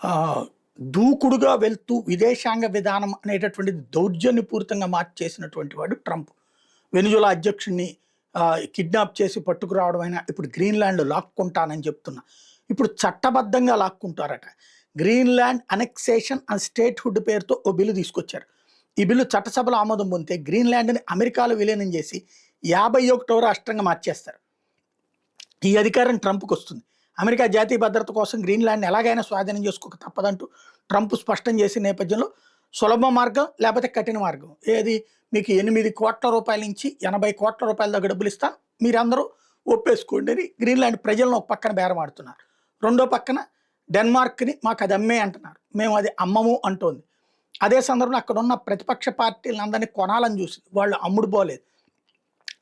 ఆహ్, దూకుడుగా వెళ్తూ విదేశాంగ విధానం అనేటటువంటిది దౌర్జన్యపూరితంగా మార్చేసినటువంటి వాడు ట్రంప్. వెనిజులా అధ్యక్షుడిని కిడ్నాప్ చేసి పట్టుకురావడం అయినా, ఇప్పుడు గ్రీన్‌లాండ్ లాక్కుంటానని చెప్తున్నా. ఇప్పుడు చట్టబద్ధంగా లాక్కుంటారట. గ్రీన్‌లాండ్ అనెక్సేషన్ అండ్ స్టేట్‌హుడ్ పేరుతో ఓ బిల్లు తీసుకొచ్చారు. ఈ బిల్లు చట్టసభలో ఆమోదం పొందితే గ్రీన్‌లాండ్‌ని అమెరికాలో విలీనం చేసి 51వ రాష్ట్రంగా మార్చేస్తారు. ఈ అధికారం ట్రంప్‌కొస్తుంది. అమెరికా జాతీయ భద్రత కోసం గ్రీన్‌లాండ్‌ని ఎలాగైనా స్వాధీనం చేసుకోక తప్పదంటూ ట్రంప్ స్పష్టం చేసిన నేపథ్యంలో సులభ మార్గం లేకపోతే కఠిన మార్గం. ఏది మీకు ₹8,00,00,000 నుంచి ₹80,00,00,000 దాకా డబ్బులిస్తాను. మీరందరూ ఒప్పేసుకోండి అని గ్రీన్‌లాండ్ ప్రజలను ఒక పక్కన బేరమాడుతున్నారు. రెండో పక్కన డెన్మార్క్‌ని మాకది అమ్మే అంటున్నారు. మేము అది అమ్మము అంటోంది. అదే సందర్భంలో అక్కడున్న ప్రతిపక్ష పార్టీలందరిని కొనాలని చూసింది. వాళ్ళు అమ్ముడు పోలేదు.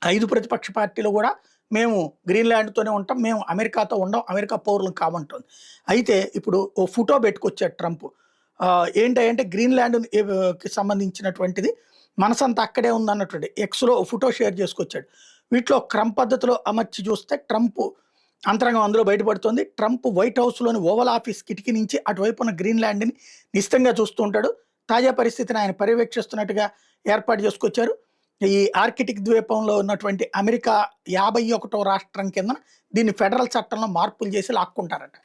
5 ప్రతిపక్ష పార్టీలు కూడా మేము గ్రీన్‌లాండ్‌తోనే ఉంటాం. మేము అమెరికాతో ఉండం. అమెరికా పౌరులం కామంటోంది. అయితే ఇప్పుడు ఓ ఫోటో పెట్టుకొచ్చాడు ట్రంప్. ఏంటంటే కి సంబంధించినటువంటిది మనసంతా అక్కడే ఉందన్నటువంటి ఎక్స్‌లో ఓ ఫోటో షేర్ చేసుకొచ్చాడు. వీటిలో క్రమ పద్ధతిలో అమర్చి చూస్తే ట్రంప్ అంతరంగం అందులో బయటపడుతోంది. ట్రంప్ వైట్ హౌస్‌లోని ఓవల్ ఆఫీస్ కిటికీ నుంచి అటువైపు ఉన్న గ్రీన్‌లాండ్‌ని నిశితంగా చూస్తూ ఉంటాడు. తాజా పరిస్థితిని ఆయన పర్యవేక్షిస్తున్నట్టుగా ఏర్పాటు చేసుకొచ్చారు. ఈ ఆర్కిటిక్ ద్వీపంలో ఉన్నటువంటి అమెరికా 51వ రాష్ట్రం కిందన దీన్ని ఫెడరల్ చట్టంలో మార్పులు చేసి లాక్కుంటారట.